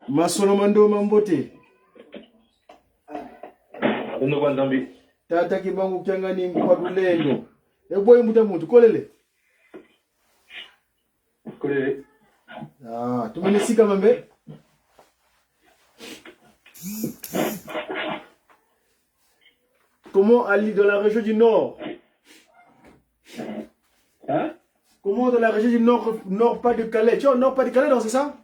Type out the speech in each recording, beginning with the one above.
Masolomando Mambote. Tata kibangu kiangani mkwadulendo. Eboy mutamuntu kolele. Kolele. Ah, tumenisika mambe. Comment aller dans la région du Nord? Hein? Comment dans la région du Nord, Nord pas de Calais? Tu vois, Nord pas de Calais, non, c'est ça?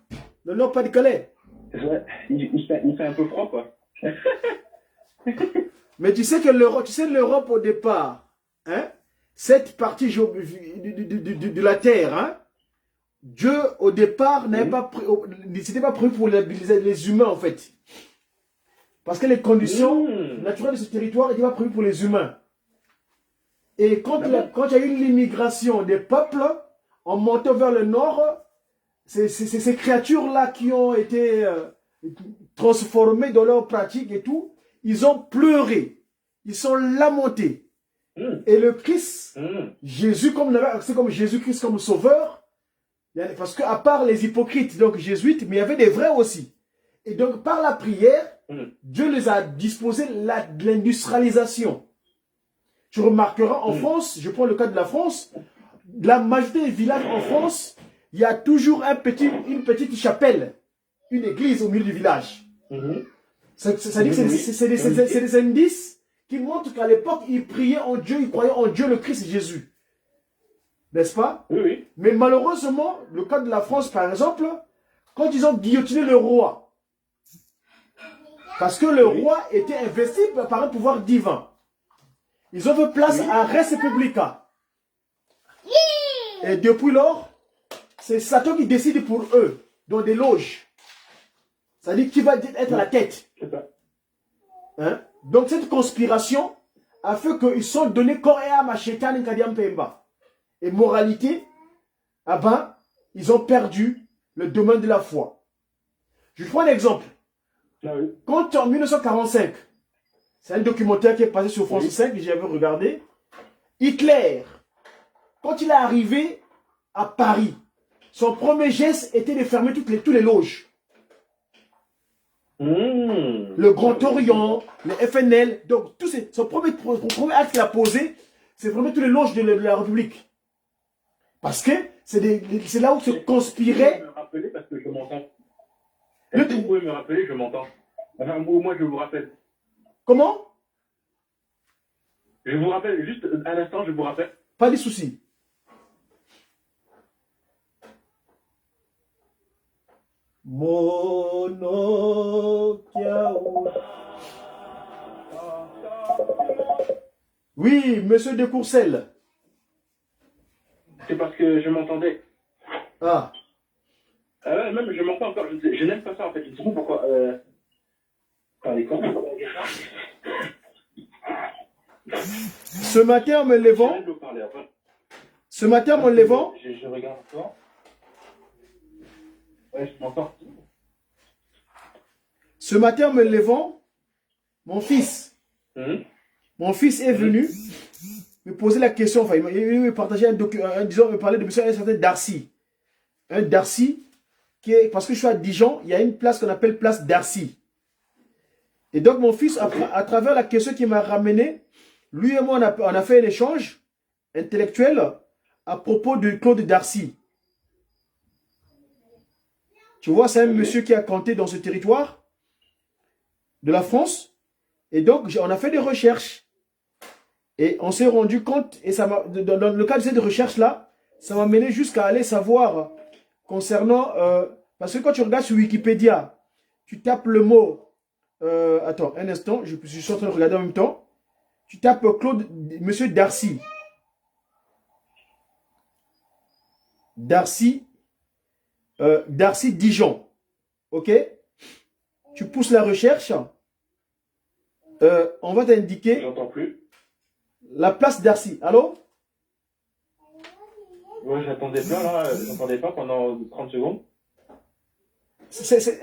Le Nord pas de Calais. Ouais, il fait un peu froid, quoi. Mais tu sais que l'Europe au départ, hein, cette partie de la terre, hein, Dieu au départ n'avait pas c'était pas prévu pour les humains en fait. Parce que les conditions naturelles de ce territoire n'étaient pas prévues pour les humains. Et quand il y a eu l'immigration des peuples en montant vers le nord, ces créatures-là qui ont été transformées dans leur pratique et tout, ils ont pleuré, ils sont lamentés. Et le Christ, Jésus, c'est comme Jésus-Christ comme sauveur, parce qu'à part les hypocrites, donc jésuites, mais il y avait des vrais aussi. Et donc par la prière, Dieu les a disposé de l'industrialisation. Tu remarqueras en France, je prends le cas de la France, la majorité des villages en France, il y a toujours une petite chapelle, une église au milieu du village. Ça dit que c'est des indices qui montrent qu'à l'époque, ils priaient en Dieu, ils croyaient en Dieu, le Christ Jésus. N'est-ce pas? Oui, oui. Mais malheureusement, le cas de la France, par exemple, quand ils ont guillotiné le roi, parce que le roi était investi par un pouvoir divin, ils ont fait place à Res Publica. Et depuis lors, c'est Satan qui décide pour eux, dans des loges. C'est-à-dire qui va être à la tête. Hein? Donc cette conspiration a fait qu'ils sont donnés corps et âme à Shaitan Nkadiam Pemba. Et moralité, ah ben, ils ont perdu le domaine de la foi. Je prends un exemple. Quand en 1945, c'est un documentaire qui est passé sur France 5 que j'avais regardé, Hitler, quand il est arrivé à Paris, son premier geste était de fermer toutes les loges. Le Grand Orient, le FNL, donc son premier acte qu'il a posé, c'est fermer toutes les loges de la République. Parce que c'est là où se conspirait. Vous pouvez me rappeler parce que je m'entends. Est-ce que vous pouvez me rappeler, je m'entends. Enfin, moi, je vous rappelle. Comment? Je vous rappelle, juste un instant, je vous rappelle. Pas de soucis. Oui, monsieur de Courcelles. C'est parce que je m'entendais. Ah. Même je m'entends encore. Je n'aime pas ça en fait. Je ne sais pas pourquoi. Parlez quand même. Ce matin, en me levant. Ce matin, en me levant. Je regarde toi. Ouais, je m'entends. Ce matin, en me levant, mon fils est venu me poser la question. Enfin, il me partageait disons, me parlait de monsieur un certain Darcy. Un Darcy qui est, parce que je suis à Dijon, il y a une place qu'on appelle place Darcy. Et donc mon fils, à travers la question qu'il m'a ramené, lui et moi, on a fait un échange intellectuel à propos de Claude Darcy. Tu vois, c'est un monsieur qui a campé dans ce territoire de la France. Et donc, on a fait des recherches. Et on s'est rendu compte, et ça dans le cadre de cette recherche-là, ça m'a mené jusqu'à aller savoir concernant... parce que quand tu regardes sur Wikipédia, tu tapes le mot... attends, un instant, je suis en train de regarder en même temps. Tu tapes monsieur Darcy. Darcy Dijon. Ok? Tu pousses la recherche. On va t'indiquer... J'entends plus. La place Darcy. Allô? Ouais, j'attendais pas là. J'entendais pas pendant 30 secondes.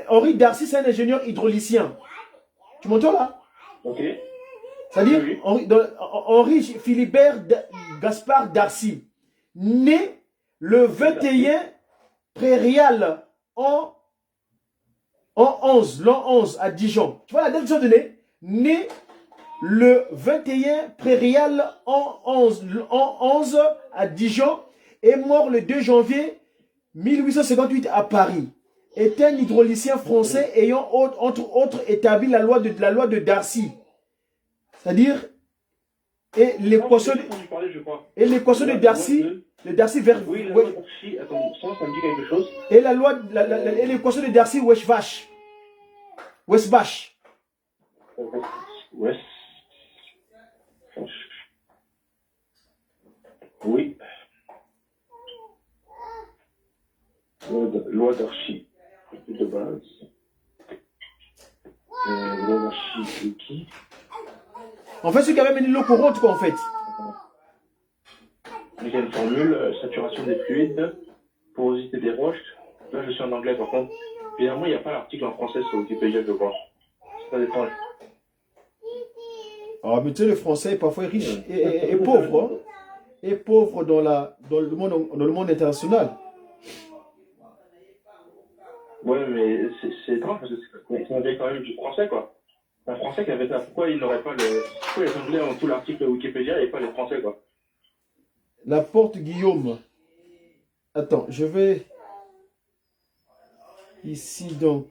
Henri Darcy, c'est un ingénieur hydraulicien. Tu m'entends là? Ok. C'est-à-dire Oui. Henri Philibert Gaspard Darcy, né le 21 Prairial en l'an 11 à Dijon. Tu vois la date de son né? Né le 21 prairial en 11 à Dijon et mort le 2 janvier 1858 à Paris. Est un hydraulicien français ayant entre autres établi la loi de Darcy. C'est-à-dire et l'équation de Darcy, le Darcy vers oui, la loi de Darcy, attends, ça me dit quelque chose. Et et l'équation de Darcy Weisbach. Oui. Loi d'Archie. De base. Loi d'Archie, c'est qui? En fait, c'est quand même une eau courante, quoi, en fait. Il y a une formule, saturation des fluides, porosité des roches. Là, je suis en anglais, par contre. Évidemment, il n'y a pas l'article en français sur Wikipédia, je crois. C'est pas étrange. Ah, mais tu sais, le français est parfois riche et pauvre, hein. Et pauvre dans le monde international. Ouais, mais c'est étrange parce que c'est avait quand même du français, quoi. Un français qui avait ça. Pourquoi il n'aurait pas le. Pourquoi les anglais ont tout l'article Wikipédia et pas les français, quoi? La porte Guillaume. Attends, je vais. Ici, donc.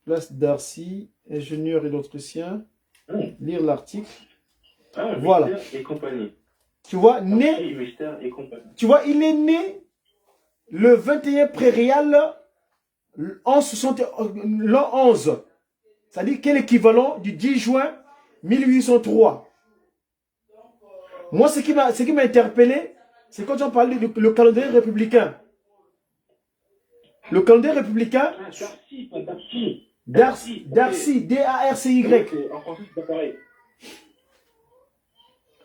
Place Darcy, ingénieur électricien. Lire l'article. Ah, voilà. Et compagnie. Tu vois, né. Mystère et compagnie. Tu vois, il est né le 21 prairial l'an 11. C'est-à-dire quel est l'équivalent du 10 juin 1803. Moi, ce qui m'a interpellé, c'est quand on parlait du calendrier républicain. Le calendrier républicain. Darcy, D-A-R-C-Y. En français, c'est pas pareil.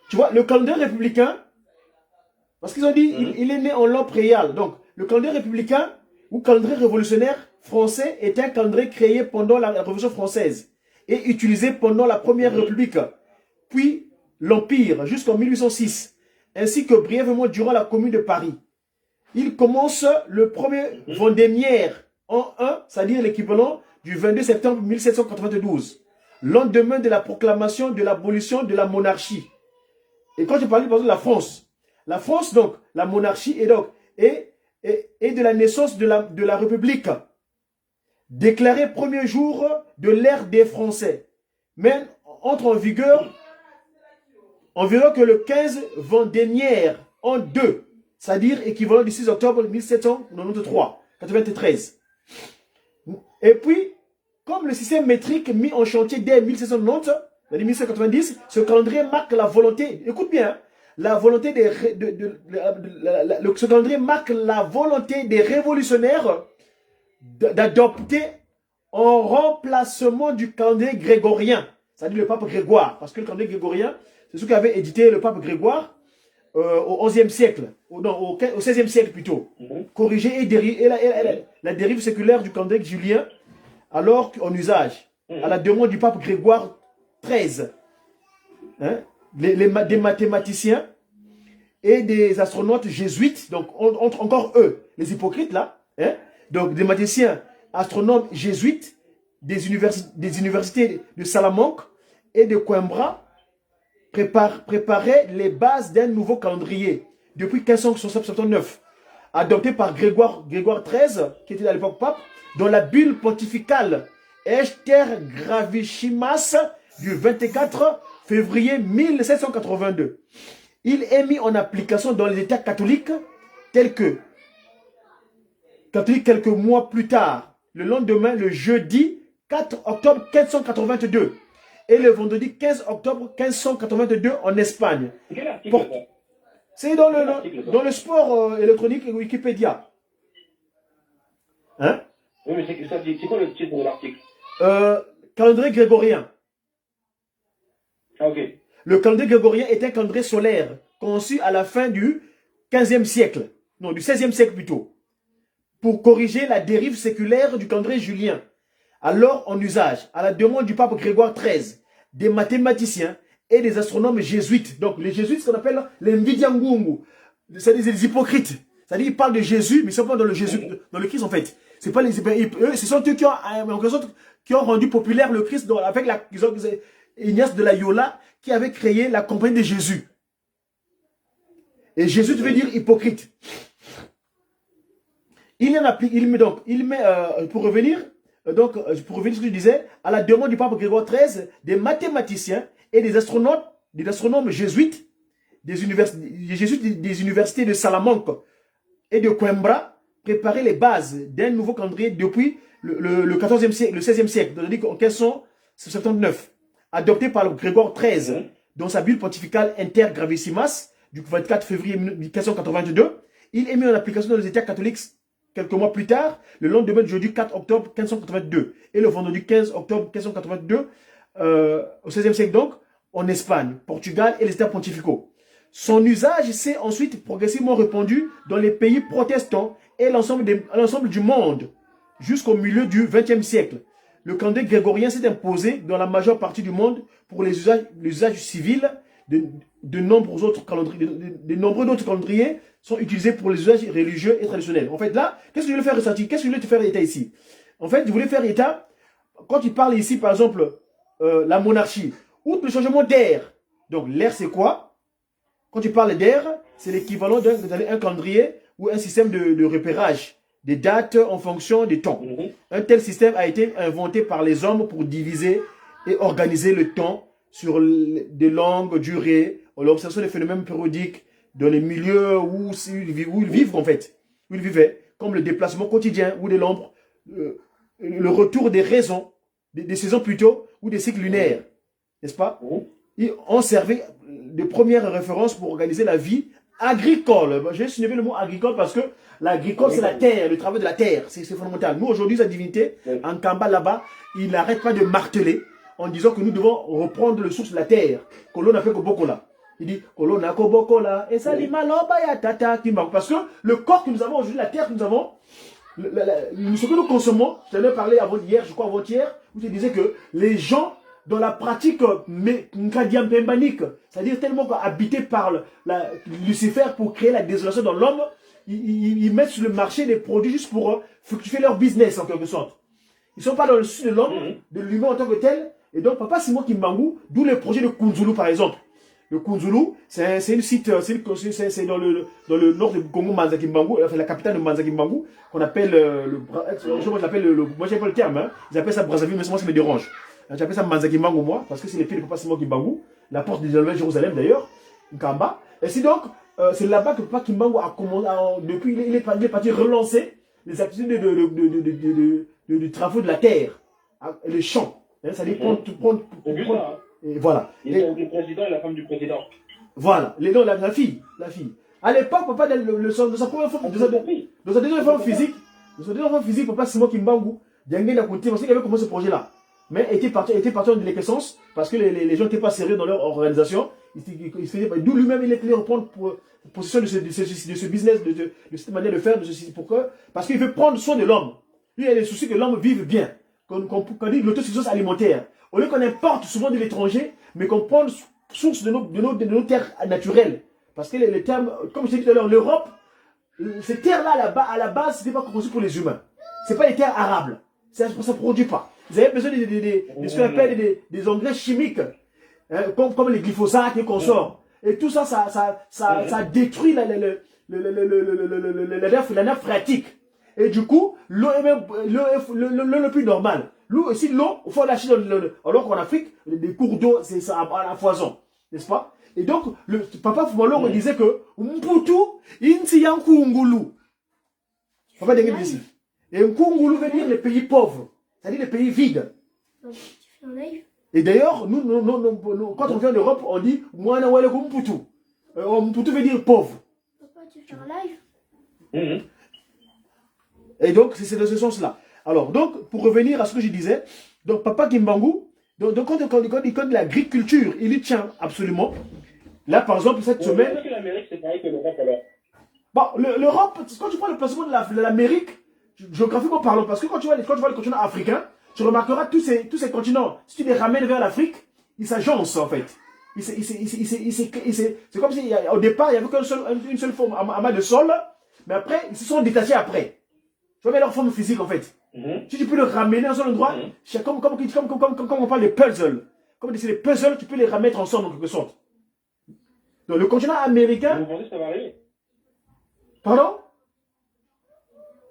Tu vois, le calendrier républicain, parce qu'ils ont dit, il est né en l'an prairial. Donc, le calendrier républicain ou calendrier révolutionnaire français est un calendrier créé pendant la Révolution française et utilisé pendant la Première République, puis l'Empire jusqu'en 1806, ainsi que brièvement durant la Commune de Paris. Il commence le 1er Vendémiaire en 1, c'est-à-dire l'équivalent du 22 septembre 1792, lendemain de la proclamation de l'abolition de la monarchie. Et quand je parlais par exemple de la France, donc, la monarchie est donc, et de la naissance de la République, déclaré premier jour de l'ère des Français, mais entre en vigueur que le 15 Vendémiaire en 2, c'est-à-dire équivalent du 6 octobre 1793. Et puis, comme le système métrique mis en chantier dès 1790, c'est-à-dire 1790, ce calendrier marque la volonté, écoute bien, ce calendrier marque la volonté des révolutionnaires d'adopter en remplacement du calendrier grégorien, c'est-à-dire le pape Grégoire, parce que le calendrier grégorien, c'est ce qu'avait édité le pape Grégoire au XIe siècle, au XVIe siècle plutôt, corrigé et la dérive séculaire du calendrier julien, alors en usage, à la demande du pape Grégoire XIII. Hein? Des mathématiciens et des astronautes jésuites, donc encore eux, les hypocrites là, hein? Donc des mathématiciens, astronomes jésuites, des universités de Salamanque et de Coimbra préparaient les bases d'un nouveau calendrier depuis 1579, adopté par Grégoire XIII, qui était à l'époque pape, dans la bulle pontificale Ester Gravissimas du 24 février 1782. Il est mis en application dans les États catholiques quelques mois plus tard, le lendemain, le jeudi 4 octobre 1582 et le vendredi 15 octobre 1582 en Espagne. C'est dans le sport électronique Wikipédia. Hein? Oui, mais c'est quoi le titre de l'article? Calendrier grégorien. Ah, ok. Le calendrier grégorien est un calendrier solaire conçu à la fin du 15e siècle, non, du 16e siècle plutôt, pour corriger la dérive séculaire du calendrier julien, alors en usage, à la demande du pape Grégoire XIII, des mathématiciens et des astronomes jésuites. Donc les jésuites, ce qu'on appelle les Mvidiangungu, c'est des hypocrites. C'est-à-dire ils parlent de Jésus, mais ils ne sont pas dans le Christ en fait. C'est pas les eux, ce sont eux qui ont rendu populaire le Christ avec Ignace de Loyola qui avait créé la compagnie de Jésus. Et Jésus veut dire hypocrite. Pour revenir à ce que je disais, à la demande du pape Grégoire XIII, des mathématiciens et des astronomes jésuites des universités de Salamanque et de Coimbra préparaient les bases d'un nouveau calendrier depuis le 14e siècle, le 16e siècle, c'est-à-dire en 1579, adopté par Grégoire XIII dans sa bulle pontificale Inter Gravissimas du 24 février 1582. Il est mis en application dans les États catholiques quelques mois plus tard, le lendemain du jeudi 4 octobre 1582 et le vendredi 15 octobre 1582, au XVIe siècle donc, en Espagne, Portugal et les États pontificaux. Son usage s'est ensuite progressivement répandu dans les pays protestants et l'ensemble du monde jusqu'au milieu du XXe siècle. Le calendrier grégorien s'est imposé dans la majeure partie du monde pour les usages civils. De nombreux autres calendriers sont utilisés pour les usages religieux et traditionnels. En fait, là, qu'est-ce que je voulais faire ressortir? Qu'est-ce que je voulais te faire état ici? En fait, je voulais faire état, quand tu parles ici, par exemple, la monarchie, outre le changement d'air. Donc, l'air, c'est quoi? Quand tu parles d'air, c'est l'équivalent d'un calendrier ou un système de repérage des dates en fonction des temps. Un tel système a été inventé par les hommes pour diviser et organiser le temps sur de longues durées, l'observation des phénomènes périodiques dans les milieux où ils vivent en fait, où ils vivaient, comme le déplacement quotidien ou de l'ombre, le retour des saisons plutôt, ou des cycles lunaires, n'est-ce pas? Ils ont servi de première référence pour organiser la vie agricole. J'ai souligné le mot agricole parce que l'agricole, c'est la terre, le travail de la terre, c'est fondamental. Nous, aujourd'hui, sa divinité, en Kamba, là-bas, il n'arrête pas de marteler en disant que nous devons reprendre le source de la terre, que l'on appelle Kobokola. Il dit, Kolona Kobokola, et ça dit Maloba ya Tata Kimba. Parce que le corps que nous avons aujourd'hui, la terre que nous avons, ce que nous consommons, je t'en ai parlé hier, je crois avant-hier, où tu disais que les gens, dans la pratique nkadiampembanique, c'est-à-dire tellement habités par Lucifer pour créer la désolation dans l'homme, ils mettent sur le marché des produits juste pour fructifier leur business en quelque sorte. Ils ne sont pas dans le sud de l'homme, de l'humain en tant que tel. Et donc, Papa Simon Kimbangu, d'où le projet de Kunzulu par exemple. Le Kunzulu, c'est un site, c'est dans le nord de Congo, Manza Kimbangu, enfin la capitale de Manza Kimbangu, qu'on appelle moi j'appelle le terme, hein. Ils appellent ça Brazzaville, mais moi ça me dérange. J'appelle ça Manza Kimbangu, moi, parce que c'est les pieds de Papa Simon Kimbangu, la porte de Jérusalem d'ailleurs, Nkamba. Et c'est donc, c'est là-bas que Papa Kimbangu a commencé, depuis il est parti relancer les activités de travaux de la terre, les champs. C'est-à-dire prendre. Et voilà. Il est le président et la femme du président. Voilà. La fille. À l'époque, papa, dans sa première forme, dans sa deuxième forme physique, papa Simon Kimbangu, Diangue n'a compté, parce qu'il avait commencé ce projet-là. Mais était parti en déliquescence, parce que les gens n'étaient pas sérieux dans leur organisation. D'où lui-même, il est allé reprendre possession de ce business, de cette manière de faire, de ceci. Pourquoi? Parce qu'il veut prendre soin de l'homme. Lui, il a le souci que l'homme vive bien. Qu'on dit l'autosuffisance alimentaire. Au lieu qu'on importe souvent de l'étranger, mais qu'on prenne source de nos terres naturelles. Parce que les termes, comme je t'ai dit tout à l'heure, l'Europe, ces terres-là, à la base, ce n'était pas conçu pour les humains. Ce n'est pas les terres arables. Ça ne produit pas. Vous avez besoin de ce qu'on appelle des engrais chimiques, hein, comme les glyphosates et consorts. Et tout ça, ça détruit la nappe phréatique. Et du coup, l'eau est le plus normal. L'eau, aussi l'eau, il faut lâcher alors qu'en Afrique, des cours d'eau, c'est ça à la foison. N'est-ce pas? Et donc, Papa Fumalo me disait que Mputu, Inti Yankungulu. Papa Dengue dit ici. Et Nkungulu veut dire les pays pauvres. C'est-à-dire les pays vides. Et d'ailleurs, nous, quand on vient d'Europe, on dit Mwana Wale Mputu. Mputu veut dire pauvre. Papa, tu fais un live? Et donc, c'est dans ce sens-là. Alors, donc, pour revenir à ce que je disais, donc Papa Kimbangu, donc quand il connaît l'agriculture, il y tient absolument. Là, par exemple, cette semaine. Est-ce que l'Amérique, c'est pareil que l'Europe alors? Bon, l'Europe, quand tu prends le placement de l'Amérique, géographiquement parlant, parce que quand tu vois le continent africain, tu remarqueras tous ces continents, si tu les ramènes vers l'Afrique, ils s'agencent en fait. C'est comme si, au départ, il n'y avait une seule forme, amas de sol, mais après, ils se sont détachés après. Tu vois leur forme physique en fait. Mhm. Si tu peux le ramener dans un endroit, comme on parle de puzzle, comme c'est des puzzles, tu peux les remettre ensemble en quelque sorte. Donc le continent américain. Vous pensez que ça va arriver? Pardon?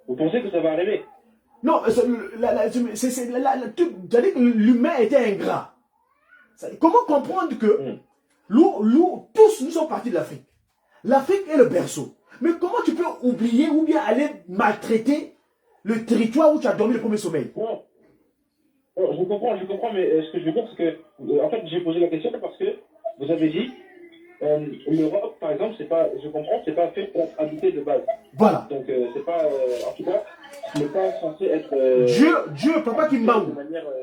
Vous pensez que ça va arriver? Non, c'est-à-dire que l'humain était ingrat. Comment comprendre que tous nous sommes partis de l'Afrique? L'Afrique est le berceau. Mais comment tu peux oublier ou bien aller maltraiter le territoire où tu as dormi le premier sommeil? Non. Je comprends, mais ce que je veux dire, c'est que, en fait, j'ai posé la question parce que vous avez dit, l'Europe, par exemple, c'est pas, je comprends, c'est pas fait pour être habité de base. Voilà. Donc, c'est pas, en tout cas, ce n'est pas censé être. Dieu, Papa Kimbangu.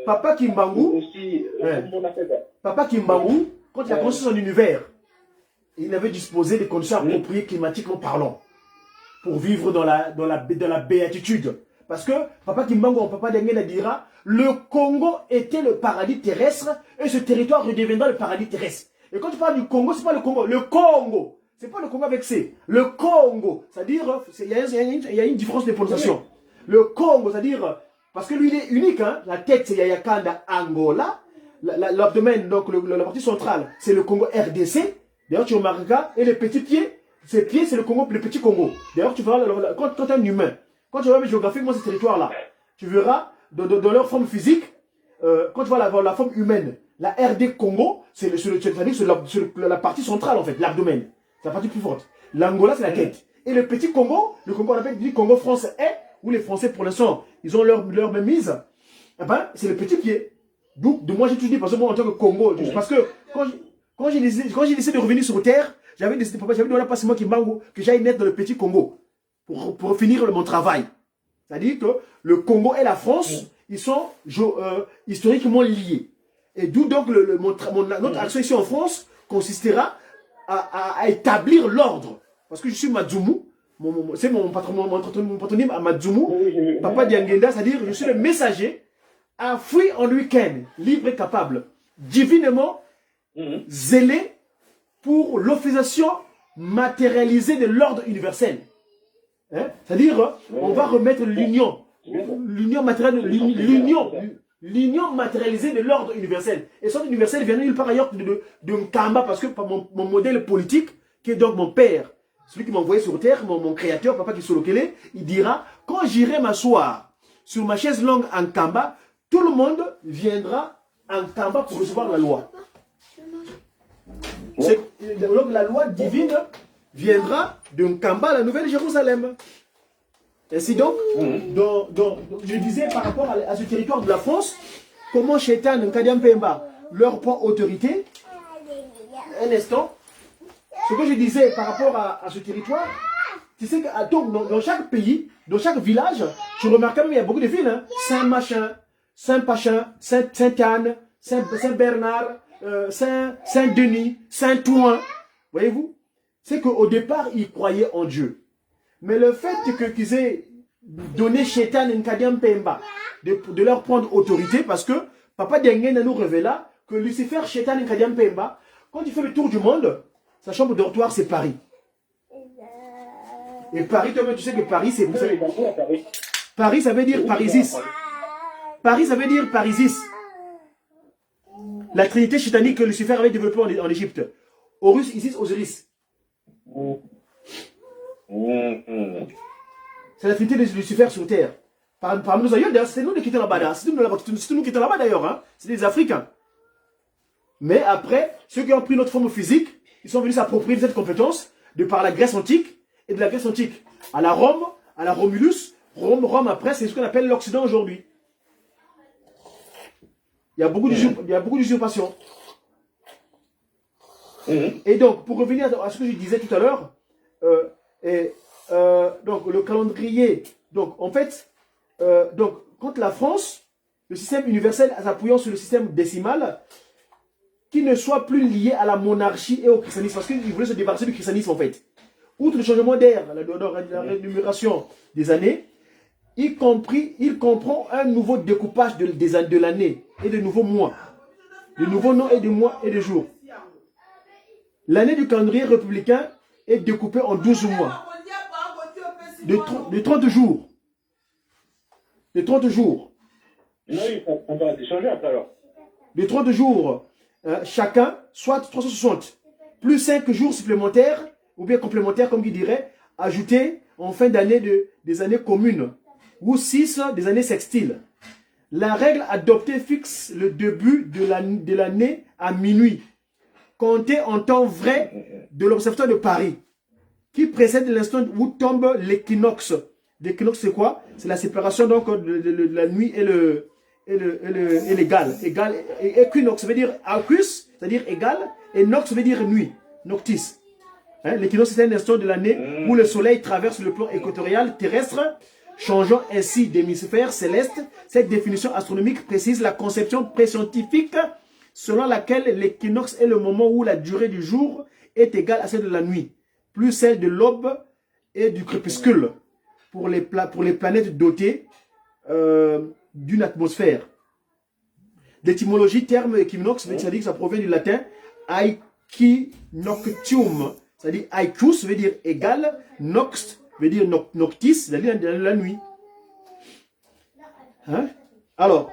Papa Kimbangu. Aussi, comme on a fait, Papa Kimbangu, quand il a construit son univers, il avait disposé des conditions appropriées climatiquement parlant pour vivre dans la béatitude. Parce que Papa Kimbangu, Papa Dengena dira, le Congo était le paradis terrestre et ce territoire redeviendra le paradis terrestre. Et quand tu parles du Congo, c'est pas le Congo. Le Congo, c'est pas le Congo avec C. Le Congo, c'est-à-dire, il y a une différence de prononciation. Le Congo, c'est-à-dire, parce que lui il est unique, hein, la tête c'est Yayakanda Angola, l'abdomen, donc la partie centrale, c'est le Congo RDC. D'ailleurs, tu remarqueras, et les petits pieds, ces pieds, c'est le Congo, le petit Congo. D'ailleurs, tu verras, quand tu es un humain, quand tu vas géographiquement ce territoire-là, tu verras, dans leur forme physique, quand tu vois la forme humaine, la RD Congo, c'est la partie centrale, en fait, l'abdomen. C'est la partie plus forte. L'Angola, c'est la tête. Et le petit Congo, le Congo, on appelle du Congo français, où les Français, pour l'instant, ils ont leur même mise, eh ben, c'est le petit pied. Donc, moi, j'ai toujours dit, parce que moi, en tant que Congo, parce que quand j'ai décidé de revenir sur Terre, j'avais décidé, papa, j'avais dit, voilà, pas c'est moi qui mango, que j'aille naître dans le petit Congo, pour finir mon travail. C'est-à-dire que le Congo et la France, ils sont historiquement liés. Et d'où donc notre action ici en France consistera à établir l'ordre. Parce que je suis Madzoumou, c'est mon patronyme à Madzoumou, Papa Diangenda, c'est-à-dire je suis le messager, un fruit en week-end, libre et capable, divinement zélé pour l'officiation matérialisée de l'ordre universel. Hein? C'est-à-dire, on va remettre l'union matérielle, l'union matérialisée de l'ordre universel. Et cet universel vient nulle part ailleurs de Nkamba, parce que mon modèle politique, qui est donc mon père, celui qui m'a envoyé sur terre, mon créateur, Papa Kisolokele, il dira, quand j'irai m'asseoir sur ma chaise longue en Kamba, tout le monde viendra en Kamba pour recevoir la loi. Donc la loi divine viendra de Nkamba, la Nouvelle Jérusalem. Ainsi donc, je disais par rapport à ce territoire de la France, comment Chetan Nkadiam Pemba leur prend autorité. Un instant. Ce que je disais par rapport à ce territoire, tu sais que dans chaque pays, dans chaque village, tu remarques quand même il y a beaucoup de villes. Hein? Saint-Machin, Saint-Pachin, Sainte-Anne, Saint-Bernard, Saint-Denis, Saint-Ouen. Voyez-vous? C'est qu'au départ, ils croyaient en Dieu. Mais le fait qu'ils aient donné Chetan Nkadiam Pemba de leur prendre autorité, parce que Papa Dengen nous révéla que Lucifer Chetan Nkadiam Pemba, quand il fait le tour du monde, sa chambre de dortoir, c'est Paris. Et Paris, toi-même, tu sais que Paris, c'est... Paris, ça veut dire Parisis. Paris, ça veut dire Parisis. La trinité chétanique que Lucifer avait développée en Égypte. Horus, Isis, Osiris. C'est la trinité de Lucifer sur terre. Parmi nos aïeux, c'est nous qui étions là-bas. C'est nous qui étions là-bas d'ailleurs. Hein. C'est des Africains. Mais après, ceux qui ont pris notre forme physique, ils sont venus s'approprier de cette compétence de par la Grèce antique. Et de la Grèce antique à la Rome, à la Romulus. Rome après, c'est ce qu'on appelle l'Occident aujourd'hui. Il y a beaucoup d'usurpation. Et donc, pour revenir à ce que je disais tout à l'heure, donc le calendrier, donc en fait, donc quand la France, le système universel s'appuyant sur le système décimal, qui ne soit plus lié à la monarchie et au christianisme, parce qu'ils voulaient se débarrasser du christianisme en fait. Outre le changement d'air, la rémunération des années, il comprend un nouveau découpage de l'année et de nouveaux mois, de nouveaux noms et de mois et de jours. L'année du calendrier républicain est découpée en 12 mois, de 30 jours. de 30 jours. Non, on va échanger après alors. De 30 jours chacun, soit 360, plus 5 jours supplémentaires, ou bien complémentaires, comme il dirait, ajoutés en fin d'année des années communes, ou 6 des années sextiles. La règle adoptée fixe le début de l'année à minuit, compté en temps vrai de l'observatoire de Paris, qui précède l'instant où tombe l'équinoxe. L'équinoxe, c'est quoi? C'est la séparation donc de la nuit et l'égal. Équinoxe veut dire acus, c'est-à-dire égal, et nox veut dire nuit, noctis. Hein? L'équinoxe, c'est un instant de l'année où le soleil traverse le plan équatorial terrestre, changeant ainsi d'hémisphère céleste. Cette définition astronomique précise la conception pré-scientifique selon laquelle l'équinoxe est le moment où la durée du jour est égale à celle de la nuit, plus celle de l'aube et du crépuscule, pour les planètes dotées d'une atmosphère. L'étymologie terme équinoxe, c'est-à-dire que ça provient du latin aequinoctium, c'est-à-dire aequus veut dire égal, nox veut dire noctis, c'est-à-dire la nuit. Hein? Alors,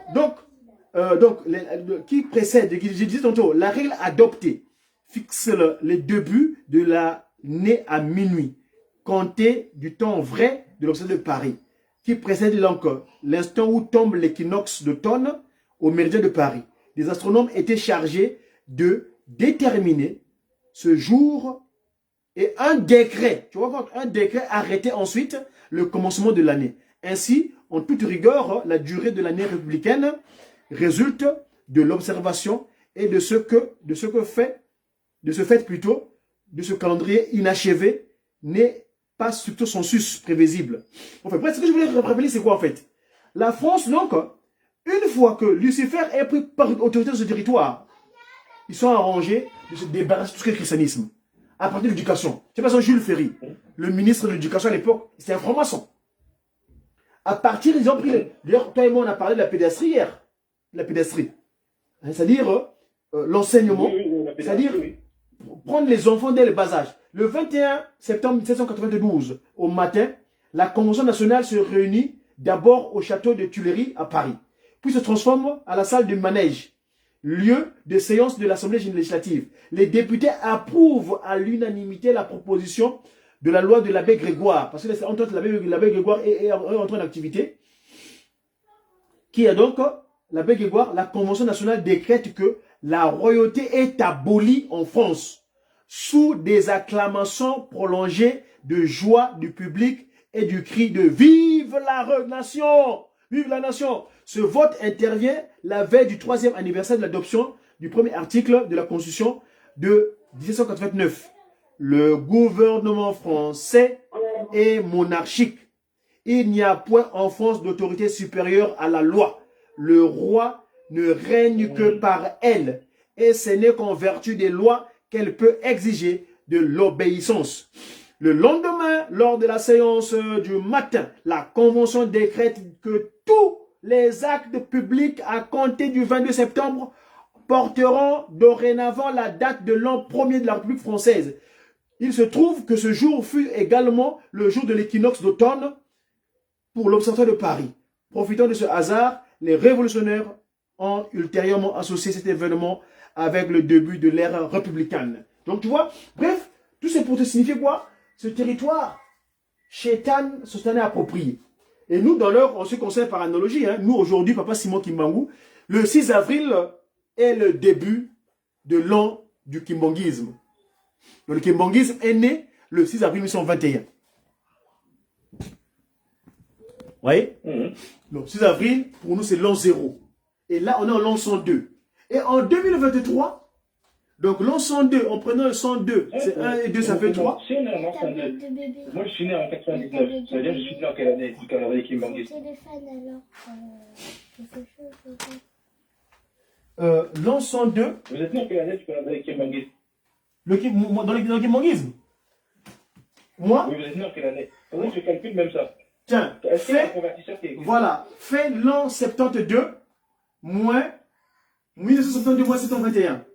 qui précède, je disais tantôt, la règle adoptée fixe les débuts de l'année à minuit, compté du temps vrai de l'observatoire de Paris, qui précède donc l'instant où tombe l'équinoxe d'automne au méridien de Paris. Les astronomes étaient chargés de déterminer ce jour et un décret, tu vois, un décret arrêtait ensuite le commencement de l'année. Ainsi, en toute rigueur, la durée de l'année républicaine résulte de l'observation et de ce fait ce calendrier inachevé n'est pas stricto sensus prévisible. Enfin, bref, ce que je voulais rappeler, c'est quoi en fait? La France, donc, une fois que Lucifer est pris par autorité de ce territoire, ils sont arrangés de se débarrasser de tout ce qui est christianisme. À partir de l'éducation. C'est pas ça, Jules Ferry, le ministre de l'éducation à l'époque, c'était un franc-maçon. À partir, ils ont pris. D'ailleurs, toi et moi, on a parlé de la pédastrie hier. La pédastrie. C'est-à-dire l'enseignement. C'est-à-dire prendre les enfants dès le bas âge. Le 21 septembre 1792, au matin, la Convention nationale se réunit d'abord au château de Tuileries à Paris, puis se transforme à la salle du manège, lieu de séance de l'Assemblée législative. Les députés approuvent à l'unanimité la proposition de la loi de l'abbé Grégoire, parce que l'abbé Grégoire est entré en activité, qui a donc, l'abbé Grégoire, la Convention nationale décrète que la royauté est abolie en France, sous des acclamations prolongées de joie du public et du cri de « Vive la nation ! Vive la nation !» Ce vote intervient la veille du 3e anniversaire de l'adoption du premier article de la Constitution de 1789. Le gouvernement français est monarchique. Il n'y a point en France d'autorité supérieure à la loi. Le roi ne règne que par elle, et ce n'est qu'en vertu des lois qu'elle peut exiger de l'obéissance. Le lendemain, lors de la séance du matin, la Convention décrète que tous les actes publics à compter du 22 septembre porteront dorénavant la date de l'an 1er de la République française. Il se trouve que ce jour fut également le jour de l'équinoxe d'automne pour l'Observatoire de Paris. Profitant de ce hasard, les révolutionnaires ont ultérieurement associé cet événement avec le début de l'ère républicaine. Donc tu vois, bref, tout c'est pour te signifier quoi? Ce territoire, Chétan s'en est approprié. Et nous, dans l'heure, on se concerne par analogie, hein, nous aujourd'hui, Papa Simon Kimbangu, le 6 avril est le début de l'an du kimbongisme. Donc, le kimbongisme est né le 6 avril 1921. Vous voyez? Donc 6 avril, pour nous, c'est l'an 0. Et là, on est en l'an 102. Et en 2023, donc l'an 102, en prenant le 102, c'est 1 et 2, ça fait 3. Si on est en l'an 102, moi je suis né en 99, ça veut dire que je suis né en quelle année du calendrier kimbangiste? L'an 102. Vous êtes né en quelle année du calendrier kimbangiste? Dans le kimbangisme. Moi? Oui, vous êtes né en quelle année? Comment je calcule même ça? Tiens, voilà, fait l'an 72 moins 1972 moins 721.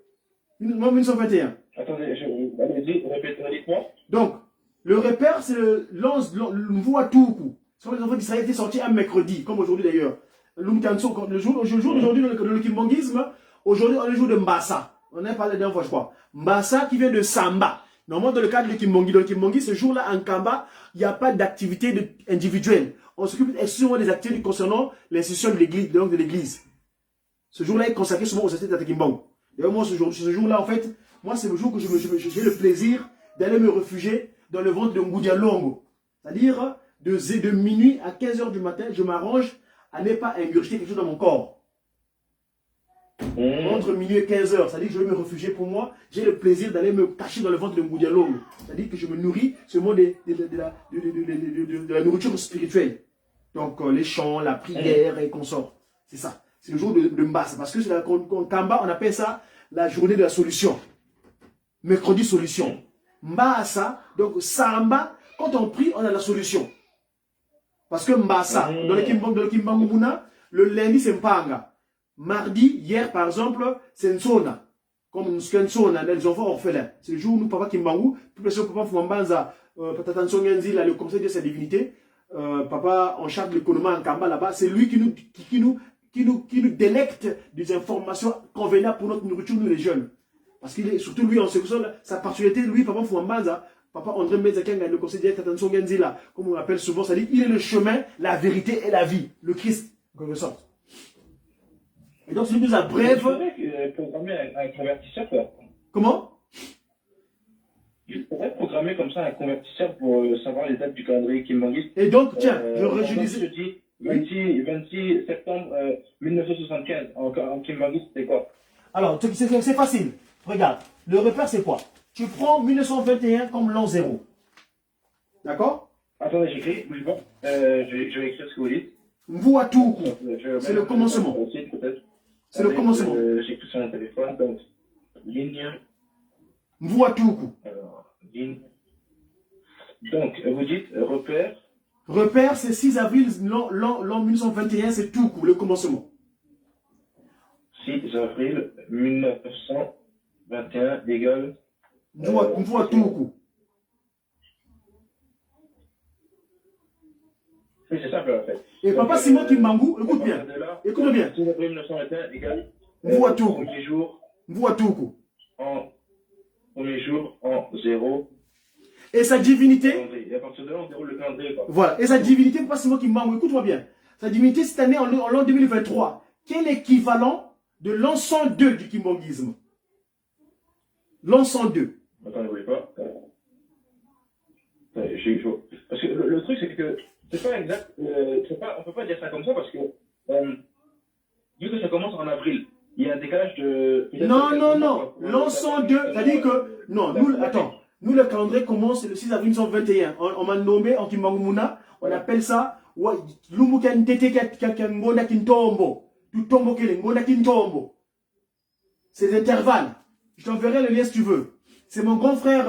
1921. Attendez, allez-y, répétez-moi. Donc, le repère, c'est le nouveau Atuku. Ce sont les enfants d'Israël étaient sortis un mercredi, comme aujourd'hui d'ailleurs. Le jour d'aujourd'hui, dans le kimbongisme, aujourd'hui, on est le jour de Mbassa. On en a parlé la dernière fois, je crois. Mbassa qui vient de Samba. Normalement, dans le cadre du Kimbongi, dans le Kimbongi, ce jour-là, en Kamba, il n'y a pas d'activité individuelle. On s'occupe exclusivement des activités concernant l'institution de l'église, donc de l'église. Ce jour-là est consacré souvent aux activités de Kimbong. D'ailleurs, moi, ce jour-là, en fait, moi, c'est le jour que j'ai le plaisir d'aller me réfugier dans le ventre de Ngoudia Longo. C'est-à-dire, de minuit à 15h du matin, je m'arrange à ne pas ingurgiter quelque chose dans mon corps. Entre minuit et 15h, c'est-à-dire que je vais me réfugier pour moi, j'ai le plaisir d'aller me cacher dans le ventre de Ngoudia Longo. C'est-à-dire que je me nourris seulement de la nourriture spirituelle. Donc, les chants, la prière et consorts. C'est ça. C'est le jour de Mbassa. Parce que c'est la Kamba, on appelle ça la journée de la solution. Mercredi solution. Mbassa, donc Samba, quand on prie, on a la solution. Parce que Mbassa, dans le Kimbangumuna, le lundi c'est Mpanga. Mardi, hier par exemple, c'est Nsona. Comme Nsona, les enfants orphelins. C'est le jour où nous, papa Kimbangu, plus précisément papa Fumambanza, Patatan Songenzi, le conseil de sa divinité, papa en charge de l'économie en Kamba là-bas, c'est lui qui nous délecte des informations convenables pour notre nourriture, nous les jeunes. Parce qu'il est surtout lui en ce sens, sa particularité, lui, papa Fumambanza, papa André Mbezakenga, le conseil de Patatan Songenzi là, comme on l'appelle souvent, ça dit, il est le chemin, la vérité et la vie, le Christ, en quelque sorte. Et donc, c'est lui nous abrève. Il programmer un convertisseur, quoi. Comment? Il pourrait programmer comme ça un convertisseur pour savoir les dates du calendrier Kimbangiste. Et donc, tiens, je disais. Je dis 26 septembre 1975. En Kimbangiste, c'est quoi? Alors, c'est facile. Regarde, le repère, c'est quoi? Tu prends 1921 comme l'an 0. D'accord? Attendez, j'écris, bouge pas. Je vais écrire ce que vous dites. Mvuatuku. C'est le commencement. C'est le commencement. J'ai tout sur mon téléphone, donc ligne. Mvuatuku. Alors, ligne. Donc, vous dites repère. Repère, c'est 6 avril, l'an 1921, c'est Tuku, le commencement. 6 avril 1921 égale. Mvuatuku. Oui, c'est simple en fait. Et papa Simon Kimbangu, écoute bien. Écoute bien. 6 avril 1921 égale. Mvuatuku. Premier jour. Mvuatuku. Premier jour en 0. Et sa divinité. Et à partir de là, on déroule le calendrier. Voilà. Et sa divinité, papa Simon Kimbangu, écoute-moi bien. Sa divinité cette année, en l'an 2023, quel est l'équivalent de l'an 102 du kimbanguisme? L'an 102. Attends, ne voulez pas. Parce que le truc, c'est que c'est pas exact. On peut pas dire ça comme ça parce que vu que ça commence en avril, il y a un décalage de. Non. L'an 102, c'est-à-dire que. Non, attends. Nous, le calendrier commence le 6 avril 1921. On m'a nommé en Kimbangumuna, on appelle ça Lumukan Tete Kakangona Kintombo. Tu tombo kele, Ngona Kintombo. C'est des intervalles. Je t'enverrai le lien si tu veux. C'est mon grand frère,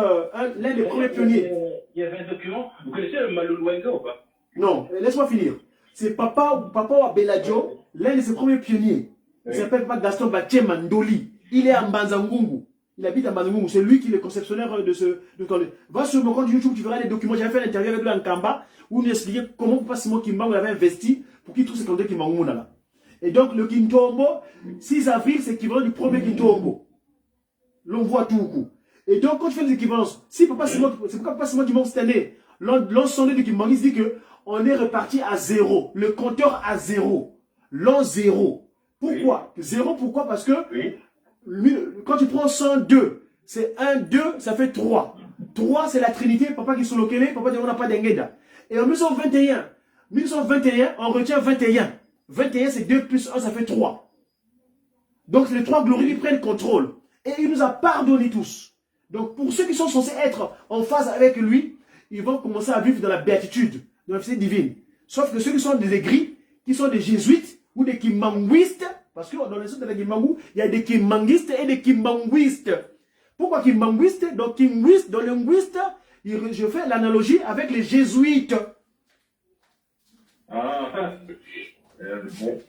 l'un des premiers pionniers. Il y avait un document. Vous connaissez le Maluluenga ou pas? Non, laisse-moi finir. C'est papa Beladjo, l'un de ses premiers pionniers. Il s'appelle pas Gaston Baché Mandoli. Il est à Mbanzangungu. Il habite à Mbanzangungu. C'est lui qui est le conceptionnaire de ce. Va sur mon compte YouTube, tu verras les documents. J'avais fait l'interview avec lui en Kamba où il nous expliquait comment Papa Simon Kimbangu avait investi pour qu'il trouve ce calendrier Kimbangu là. Et donc le Kintombo, 6 avril, c'est équivalent du premier Kintombo. L'on voit tout au coup. Et donc quand tu fais les équivalences, c'est pourquoi Papa Simon Kimbangu cette année, l'ensemble du Kimbangu dit que on est reparti à 0. Le compteur à 0. L'an 0. Pourquoi? 0, pourquoi? Parce que quand tu prends 102, c'est 1, 2, ça fait 3. 3, c'est la Trinité, papa qui est sur le kélé, papa dit on n'a pas d'engeda. Et en 1921, on retient 21. 21, c'est 2 plus 1, ça fait 3. Donc, c'est les 3 glories qui prennent contrôle. Et il nous a pardonné tous. Donc, pour ceux qui sont censés être en phase avec lui, ils vont commencer à vivre dans la béatitude, dans la félicité divine. Sauf que ceux qui sont des aigris, qui sont des jésuites ou des kimbanguistes, parce que dans les sens de la Kimbangu, il y a des kimbanguistes et des kimbanguistes. Pourquoi kimbanguistes? Donc, kimbanguistes, dans le linguiste, je fais l'analogie avec les jésuites. Bon.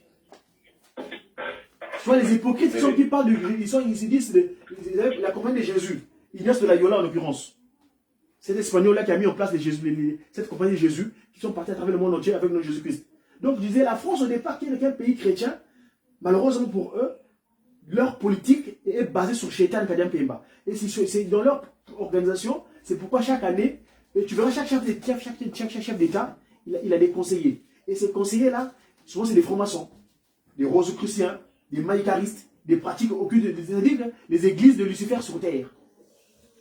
Soit les hypocrites qui parlent ils se disent la compagnie de Jésus. Ignace de la Yola en l'occurrence. cet Espagnol-là qui a mis en place cette compagnie de Jésus, qui sont partis à travers le monde entier avec notre Jésus-Christ. Donc, je disais, la France, au départ, qui est un pays chrétien, malheureusement pour eux, leur politique est basée sur Shaitan Kadian Pemba. Et c'est dans leur organisation, c'est pourquoi chaque année, et tu verras chaque chef d'État, il a des conseillers. Et ces conseillers-là, souvent c'est des francs-maçons, des rosicruciens, des maïcaristes, des pratiques occultes, c'est-à-dire les églises de Lucifer sur terre.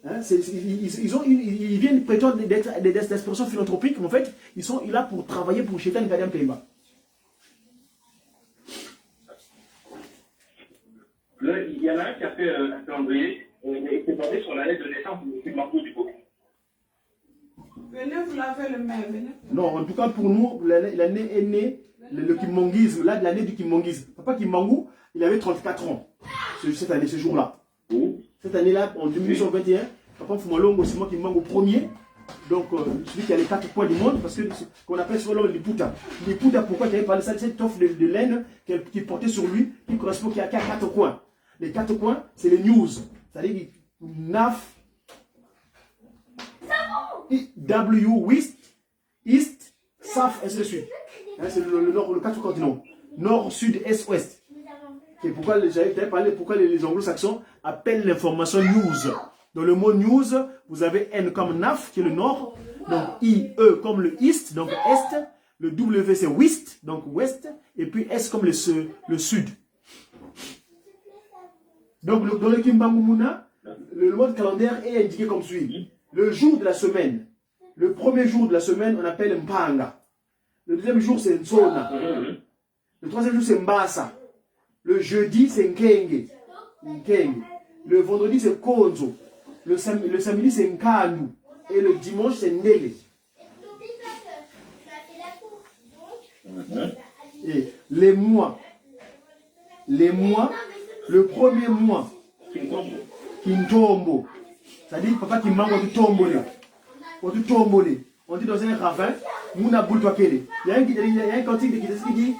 Hein, ils viennent prétendre d'être des personnes philanthropiques, mais en fait, ils sont là pour travailler pour Shaitan Kadian Pemba. Là, il y en a un qui a fait un calendrier et qui est basé sur l'année de naissance du Marco du Coq. Venez, vous l'avez le même, venez. Non, en tout cas pour nous, l'année est née, le Kimongisme, là, l'année du Kimongisme. Papa Kimbangu, il avait 34 ans, cette année, ce jour-là. Cette année-là, en 1821, Papa Fumalongo, c'est moi qui mangue au premier. Donc, celui qui a les 4 coins du monde, parce que qu'on appelle sur l'homme Liputa. Liputa, pourquoi tu avais parlé de ça? Cette offre de laine qu'il portait sur lui, qui correspond à 4 coins. Les 4 coins, c'est les news. C'est-à-dire NAF, W, West, East, South, ainsi de suite. Hein, c'est le nord, le 4 continents. Nord, Sud, Est, Ouest. Et pourquoi j'avais parlé, pourquoi les anglo-saxons appellent l'information news. Dans le mot news, vous avez N comme NAF, qui est le nord. Donc I, E comme le East, donc Est. Le W, c'est West, donc Ouest. Et puis S comme le Sud. Donc dans le Kimbangu Muna, le mode calendaire est indiqué comme suit. Le jour de la semaine. Le premier jour de la semaine, on appelle Mpanga. Le deuxième jour, c'est Nsona. Le troisième jour, c'est Mbasa. Le jeudi, c'est Nkenge. Le vendredi, c'est Konzo. Le samedi, c'est Nkanu. Et le dimanche, c'est Ndele. Et les mois, le premier mois, Kintombo. C'est-à-dire, papa qui manque du tombole. On dit dans un ravin, Mouna Boultoakele. Il y a un cantique qui dit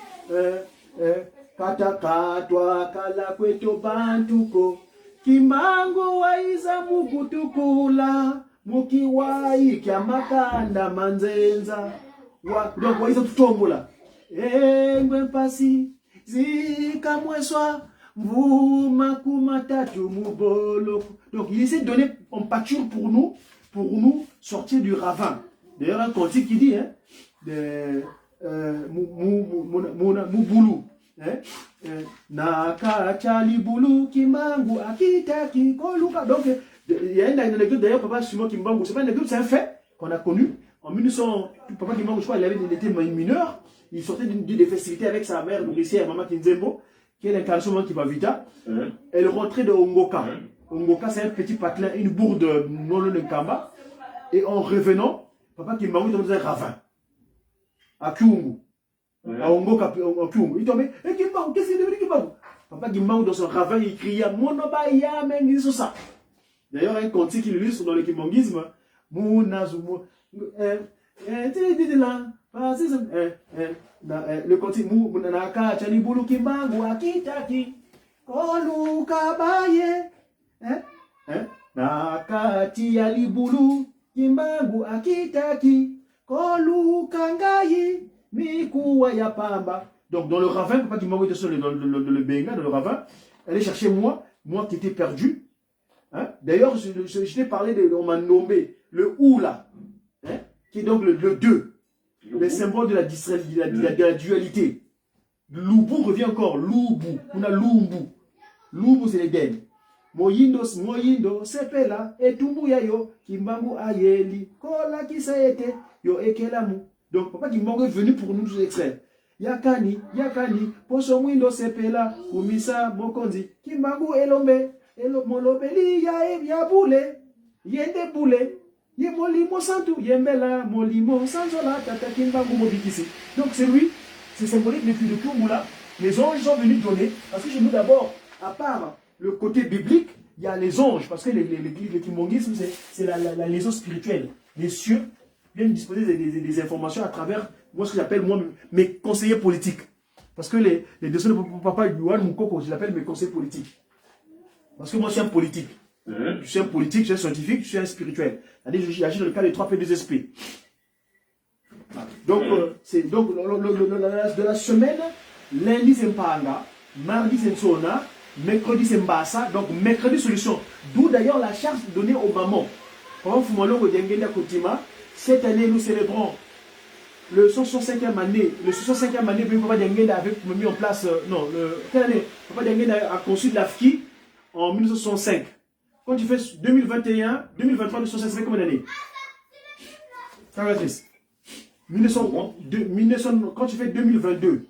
Katakatwa Kalakweto Bantuko. Kimango waiza mukutukula. Mukiwai Kiamakanda Manzenza. Donc, waiza tutombola. Engwe pasi. Zika mweswa. Mumakumatatu mubolo. Donc, il essaie de donner en pâture pour nous sortir du ravin. D'ailleurs, un cantique qui dit, hein, Mubulu. Nakachali bulu kimangu akitaki koluka. Donc, il y a une anecdote d'ailleurs, papa Simon Kimbangu. C'est pas une anecdote, c'est un fait qu'on a connu. En 1900, papa Kimbangu, je crois, il était mineur. Il sortait des festivités avec sa mère, nourricière, maman Kinzembo, qui est l'incarnation qui va vita. Elle rentrait de Ongoka. Ongoka, c'est un petit patelin, une bourde non loin de Kamba. Et en revenant, papa Kimbangu est dans un ravin. À Kyungu. À Ongoka, à Kyungu. Il tombait. Et Kimbangu, qu'est-ce qu'il est devenu Kimbangu? Papa Kimbangu, dans son ravin, il criait Monobaya, men, il ça. D'ailleurs, un cantique qui illustre dans le Kimbanguisme. Mounazumo. Le cantique Mounaka, Chanibulu Kimbangu, Akitaki. Koluka baye. Nakati ya libulu Kimbangu akitaki Koluka ngai Mikuwa ya pamba. Donc dans le ravin, papa Kimbangu était seul dans le Benga, dans le ravin. Elle est chercher moi qui étais perdu. Hein? D'ailleurs, je t'ai parlé, on m'a nommé le Oula, hein? Qui est donc le 2, le symbole de la dualité. Lubu revient encore, Lubu, on a Lumbu. Lubu c'est les den. Moyindo sepela etumbu ya yo Kimbangu ayeli kola kisaete yo ekelamu. Donc papa Kimbangu est venu pour nous extraire. Yakani poso mwindo sepela kumisa mokonzi Kimbangu elombe molobeli ya bule yende bule ye molimo santu yembela molimo sanzola tata Kimbangu mobikisi. Donc c'est lui, c'est symbolique depuis le tout là. Les anges sont venus donner parce que chez nous d'abord, à part le côté biblique, il y a les anges, parce que le kimongisme, c'est la liaison spirituelle. Les cieux viennent disposer des informations à travers, moi, ce que j'appelle, mes conseillers politiques. Parce que les descendants de papa Yuan Moukoko, je l'appelle mes conseillers politiques. Parce que moi, je suis un politique. Je suis un politique, je suis un scientifique, je suis un spirituel. C'est-à-dire que j'agis dans le cadre des 3 P2SP. Donc, c'est donc de la semaine, lundi c'est Mpanga, mardi c'est Nsona, mercredi c'est Mbassa, donc mercredi solution. D'où d'ailleurs la charge donnée aux mamans. Cette année, nous célébrons le 165e année. Le 165e année, Papa Diangenda avait mis en place. Non, quelle année Papa Diangenda a conçu l'AFKI en 1965. Quand tu fais 2021, 2023, 1965, c'est combien d'années? Quand tu fais 2022,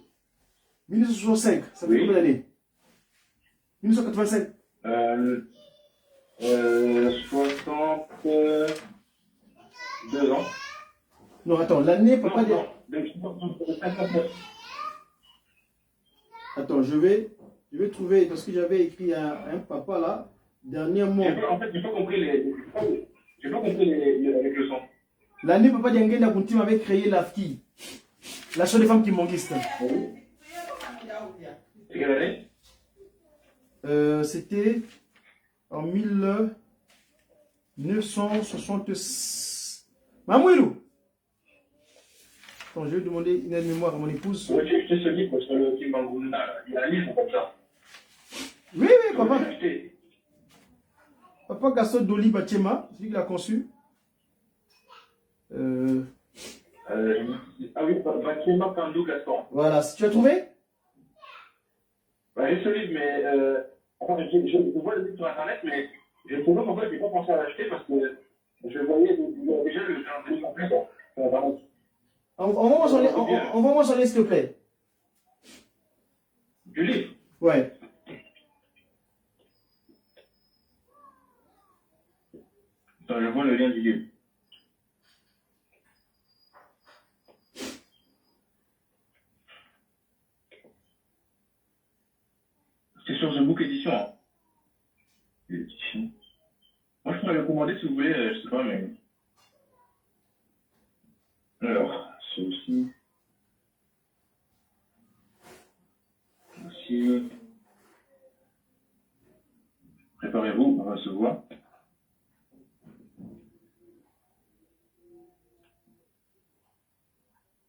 1965, ça fait combien d'années? 1985. 62 ans. Non, attends, l'année, papa. Attends, je vais trouver, parce que j'avais écrit à un papa là, dernièrement. En fait, j'ai pas compris les leçons. L'année, papa Diangenda Kuntim avait créé l'AFKI, l'association des femmes kimonguistes. C'est quelle année? C'était en 1966. Mamouilou! Attends, je vais demander une mémoire à mon épouse. Oui, j'ai acheté ce livre parce que le Kimbangouna, il y a un livre comme ça. Oui, papa. Papa Gaston Doli Batiema, c'est lui qui l'a conçu. Ah oui, Batiema Kandou Gaston. Voilà, tu as trouvé? J'ai ce livre, mais je vois le livre sur Internet, mais je ne sais pas pourquoi je n'ai pas pensé à l'acheter parce que je voyais déjà le calendrier complet sur Internet. Envoie-moi son lien, s'il te plaît. Du livre? Ouais. Attends, je vois le lien du livre. C'est sur The Book Edition. Hein. Édition. Moi, je pourrais le commander si vous voulez, je sais pas, mais. Alors, ceci. Aussi. Préparez-vous, on va se voir.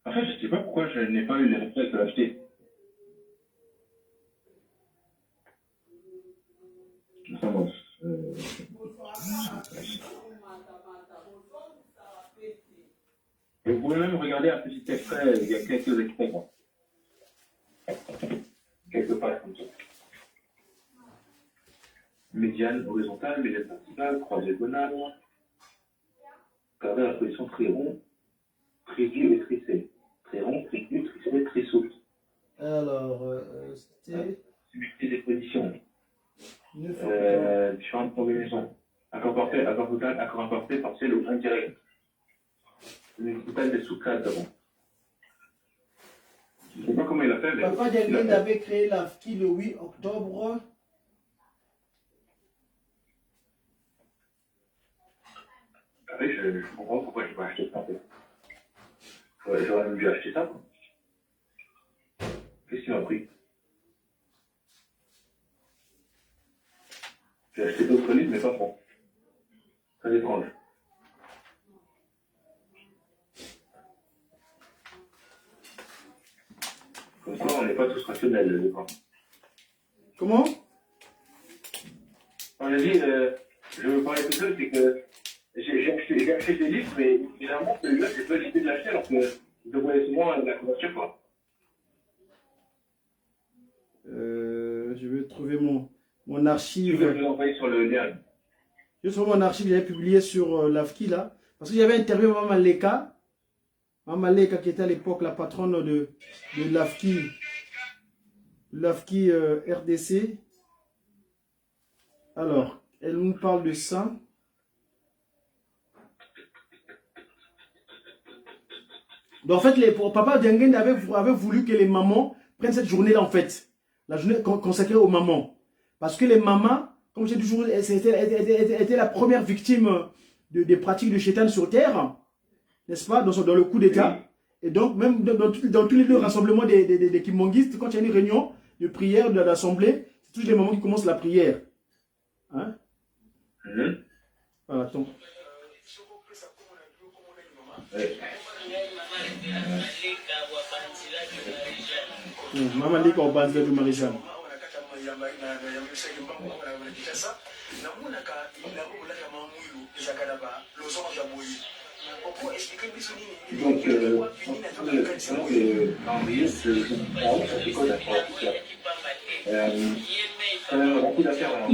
En fait, je sais pas pourquoi je n'ai pas eu les réflexes de l'acheter. Enfin bon. Et vous pouvez même regarder un petit extrait, il y a quelques extraits. Quoi. Quelques pages comme ça. Médiane horizontale, médiane verticale, croisée gonale. Regardez la position très rond, trigu et tricé. Très rond, trigu, tricé, très souple. Alors, c'était. Subtilité des positions. Différentes combinaisons. Accord parfait, accord total, accord imparfait, partiel ou indirect. Le total des sous-cadres d'avant. Je ne sais pas comment il a fait, mais. Papa Diangenda avait créé l'AFKI le 8 octobre. Ah oui, je comprends pourquoi je n'ai pas acheté ça en fait. J'aurais même dû acheter ça. Quoi. Qu'est-ce qu'il m'a pris? J'ai acheté d'autres livres, mais pas bon. Très étrange. Comme ça, on n'est pas tous rationnels, je crois. Comment? Quand je dis, je veux parler tout seul, c'est que j'ai acheté des livres, mais finalement, celui-là, j'ai pas l'idée de l'acheter alors que je voyais souvent la couverture, quoi. Je vais trouver mon archive. Je vais vous envoyer sur le lien. Je vais trouver mon archive que j'avais publié sur l'AFKI là. Parce que j'avais interviewé Maman Leka. Maman Leka qui était à l'époque la patronne de l'AFKI. L'AFKI RDC. Alors, elle nous parle de ça. Donc en fait, Papa Diangenda avait voulu que les mamans prennent cette journée-là en fait. La journée consacrée aux mamans. Parce que les mamans, comme j'ai toujours dit, étaient la première victime des pratiques de Chétan sur Terre. N'est-ce pas, dans le coup d'État. Et donc, même dans tous les deux rassemblements des kimonguistes, quand il y a une réunion de prière de l'Assemblée, c'est toujours les mamans qui commencent la prière. Hein? Voilà, ton... Maman dit qu'on pense de Marie-Jeanne. Donc, Henri, c'est quoi la faire en tout cas? On a beaucoup d'affaires en